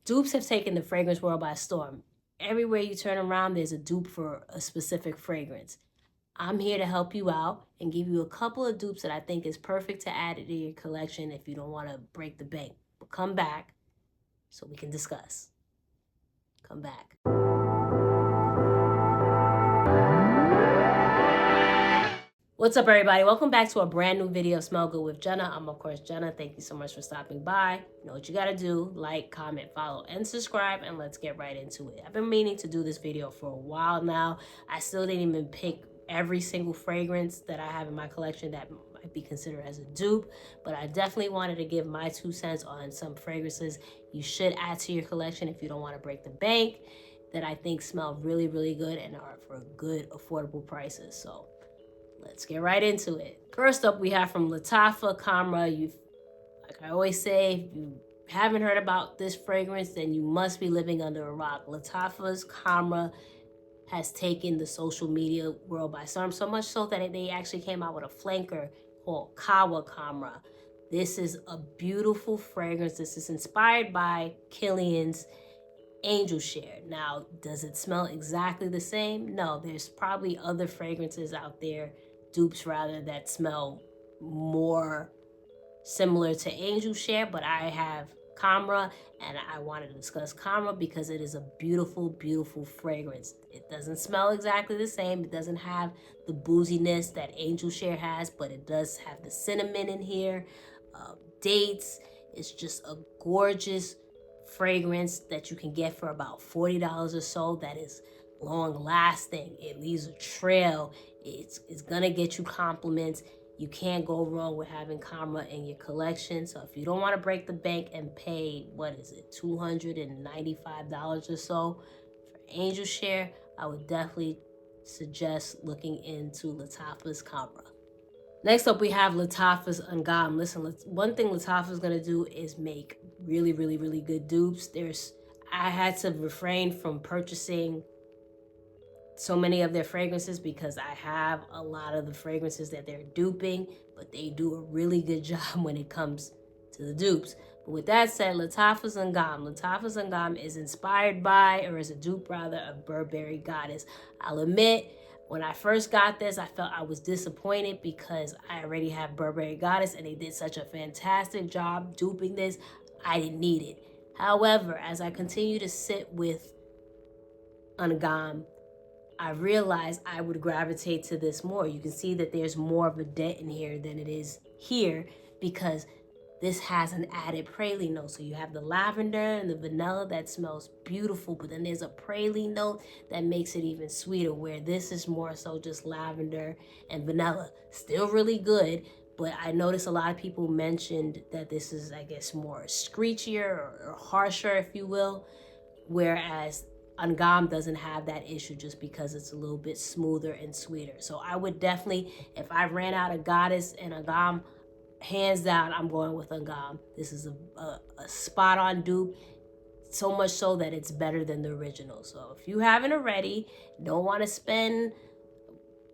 Dupes have taken the fragrance world by storm. Everywhere you turn around, there's a dupe for a specific fragrance. I'm here to help you out and give you a couple of dupes that I think is perfect to add to your collection if you don't want to break the bank. But come back so we can discuss. Come back. What's up, everybody? Welcome back to a brand new video of Smell Good with Jenna. I'm, of course, Jenna. Thank you so much for stopping by. You know what you got to do. Like, comment, follow, and subscribe, and let's get right into it. I've been meaning to do this video for a while now. I still didn't even pick every single fragrance that I have in my collection that might be considered as a dupe, but I definitely wanted to give my 2 cents on some fragrances you should add to your collection if you don't want to break the bank, that I think smell really, really good and are for good, affordable prices. So let's get right into it. First up, we have from Lattafa, Khamrah. Like I always say, if you haven't heard about this fragrance, then you must be living under a rock. Lattafa's Khamrah has taken the social media world by storm, so much so that they actually came out with a flanker called Kawa Khamrah. This is a beautiful fragrance. This is inspired by Killian's Angel Share. Now, does it smell exactly the same? No, there's probably other fragrances out there, dupes rather, that smell more similar to Angel Share, but I have Khamrah, and I wanted to discuss Khamrah because it is a beautiful, beautiful fragrance. It doesn't smell exactly the same. It doesn't have the booziness that Angel Share has, but it does have the cinnamon in here, dates. It's just a gorgeous fragrance that you can get for about $40 or so, that is long lasting. It leaves a trail. It's gonna get you compliments. You can't go wrong with having Khamrah in your collection. So if you don't want to break the bank and pay, what is it, $295 or so for Angel Share, I would definitely suggest looking into Lattafa's Khamrah. Next up, we have Lattafa's Angham. Listen, one thing Lattafa's gonna do is make really, really, really good dupes. I had to refrain from purchasing so many of their fragrances because I have a lot of the fragrances that they're duping, but they do a really good job when it comes to the dupes. But with that said, Lattafa's Angham. Lattafa's Angham is inspired by, or is a dupe rather, of Burberry Goddess. I'll admit, when I first got this, I felt I was disappointed because I already have Burberry Goddess and they did such a fantastic job duping this. I didn't need it. However, as I continue to sit with Angham, I realized I would gravitate to this more. You can see that there's more of a dent in here than it is here because this has an added praline note. So you have the lavender and the vanilla that smells beautiful, but then there's a praline note that makes it even sweeter, where this is more so just lavender and vanilla. Still really good, but I noticed a lot of people mentioned that this is, I guess, more screechier or harsher, if you will, whereas Angham doesn't have that issue just because it's a little bit smoother and sweeter. So I would definitely, if I ran out of Goddess and Angham, hands down, I'm going with Angham. This is a spot on dupe, so much so that it's better than the original. So if you haven't already, don't want to spend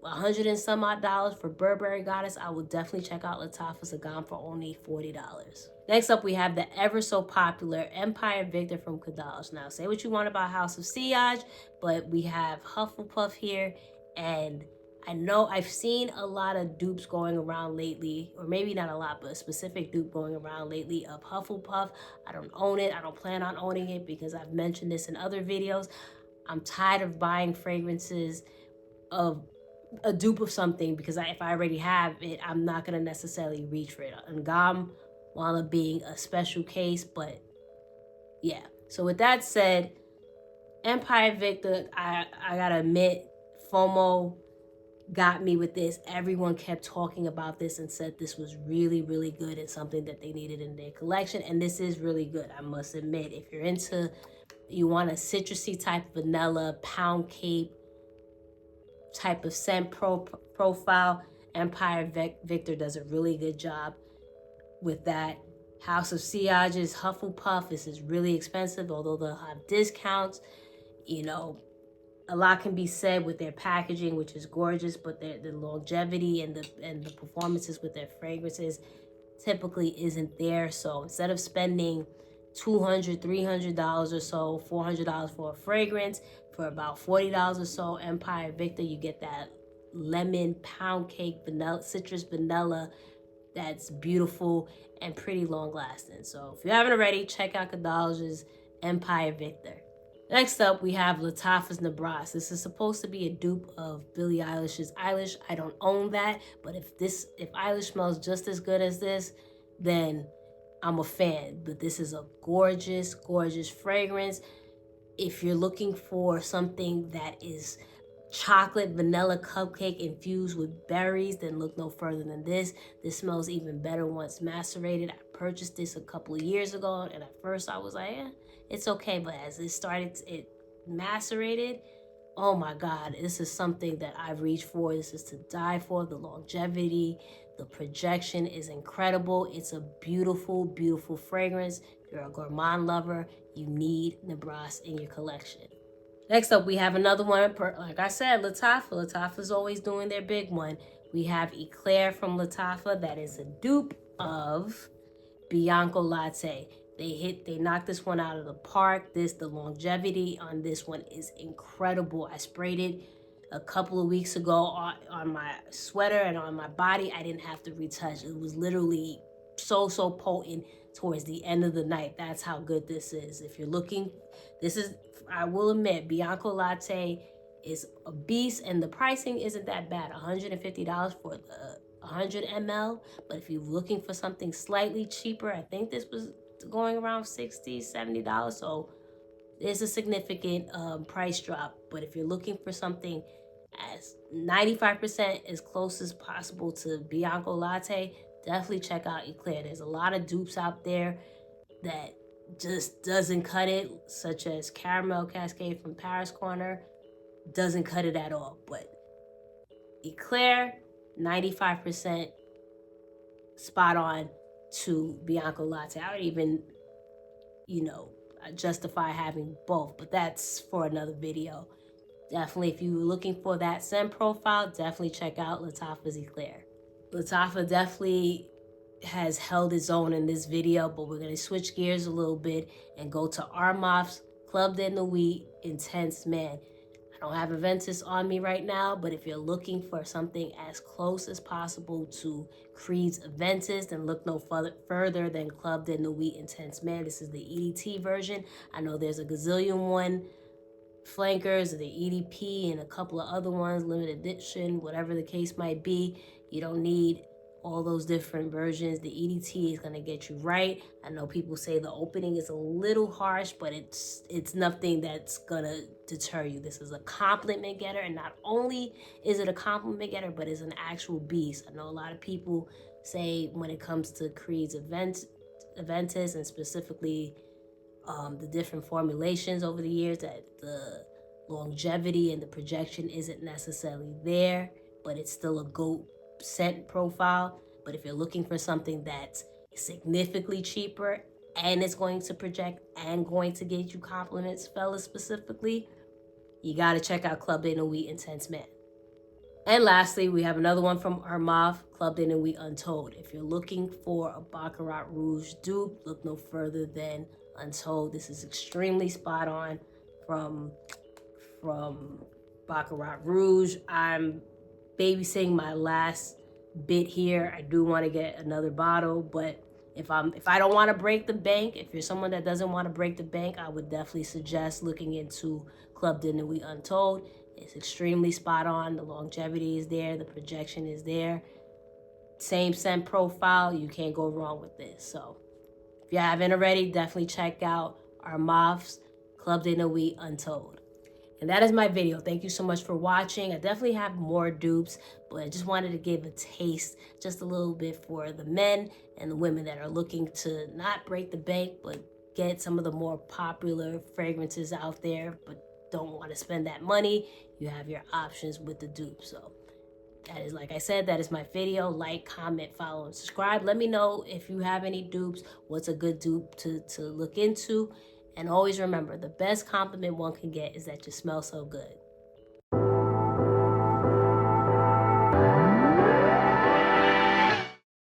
$100 and some odd for Burberry Goddess, I will definitely check out Lattafa's Angham for only $40. Next up, we have the ever so popular Empire Victor from Kadaj. Now, say what you want about House of Sillage, but we have Hufflepuff here, and I know I've seen a lot of dupes going around lately, or maybe not a lot, but a specific dupe going around lately of Hufflepuff. I don't own it. I don't plan on owning it because I've mentioned this in other videos. I'm tired of buying fragrances of a dupe of something because if I already have it, I'm not going to necessarily reach for it. Angham while being a special case, but yeah. So with that said, Empire Victor, I gotta admit, FOMO got me with this. Everyone kept talking about this and said this was really, really good and something that they needed in their collection. And this is really good, I must admit. If you're into, you want a citrusy type vanilla, pound cake type of scent profile, Empire Victor does a really good job with that. House of Sillage's Hufflepuff, this is really expensive, although they'll have discounts. You know, a lot can be said with their packaging, which is gorgeous, but the longevity and the performances with their fragrances typically isn't there. So instead of spending $200, $300 or so, $400 for a fragrance. For about $40 or so, Empire Victor, you get that lemon pound cake vanilla, citrus vanilla. That's beautiful and pretty long lasting. So if you haven't already, check out Kadalja's Empire Victor. Next up, we have Lattafa's Nebraska. This is supposed to be a dupe of Billie Eilish's Eilish. I don't own that, but if Eilish smells just as good as this, then I'm a fan. But this is a gorgeous, gorgeous fragrance. If you're looking for something that is chocolate vanilla cupcake infused with berries, then look no further than this. This smells even better once macerated. I purchased this a couple of years ago, and at first I was like, it's okay, but as it macerated, oh my God, this is something that I've reached for. This is to die for. The longevity, the projection is incredible. It's a beautiful, beautiful fragrance. If you're a gourmand lover, you need Nebraska in your collection. Next up, we have another one. Like I said, Lattafa. Lattafa's always doing their big one. We have Eclair from Lattafa. That is a dupe of Bianco Latte. They knocked this one out of the park. The longevity on this one is incredible. I sprayed it a couple of weeks ago on my sweater and on my body. I didn't have to retouch. It was literally so potent towards the end of the night. That's how good this is. If you're looking, I will admit, Bianco Latte is a beast, and the pricing isn't that bad. $150 for the 100 ml. But if you're looking for something slightly cheaper, I think this was going around $60, $70. So there's a significant price drop. But if you're looking for something as 95% as close as possible to Bianco Latte, definitely check out Eclair. There's a lot of dupes out there that just doesn't cut it, such as Caramel Cascade from Paris Corner. Doesn't cut it at all. But Eclair, 95% spot on to Bianco Latte. I would even, justify having both, but that's for another video. Definitely, if you're looking for that scent profile, definitely check out Lattafa's Eclair. Lattafa definitely has held its own in this video, but we're going to switch gears a little bit and go to Armaf's Club de Nuit Intense Man. I don't have Aventus on me right now, but if you're looking for something as close as possible to Creed's Aventus, then look no further than Club de Nuit Intense Man. This is the EDT version. I know there's a gazillion one flankers, the EDP, and a couple of other ones, limited edition, whatever the case might be. You don't need all those different versions. The EDT is going to get you right. I know people say the opening is a little harsh, but it's nothing that's going to deter you. This is a compliment getter, and not only is it a compliment getter, but it's an actual beast. I know a lot of people say when it comes to Creed's Aventus, and specifically the different formulations over the years, that the longevity and the projection isn't necessarily there, but it's still a GOAT scent profile. But if you're looking for something that's significantly cheaper and it's going to project and going to get you compliments, fellas specifically, you got to check out Club de Nuit Intense Man. And lastly, we have another one from Armaf, Club de Nuit Untold. If you're looking for a Baccarat Rouge dupe, look no further than Untold. This is extremely spot on from Baccarat Rouge. I'm babysitting my last bit here. I do want to get another bottle, but if I don't want to break the bank, if you're someone that doesn't want to break the bank, I would definitely suggest looking into Club de Nuit Untold. It's extremely spot on. The longevity is there. The projection is there. Same scent profile. You can't go wrong with this. So if you haven't already, definitely check out Armaf's Club de Nuit Untold. And that is my video. Thank you so much for watching. I definitely have more dupes, but I just wanted to give a taste, just a little bit, for the men and the women that are looking to not break the bank, but get some of the more popular fragrances out there, but don't want to spend that money. You have your options with the dupe. So that is, like I said, that is my video. Like, comment, follow, and subscribe. Let me know if you have any dupes. What's a good dupe to look into? And always remember, the best compliment one can get is that you smell so good.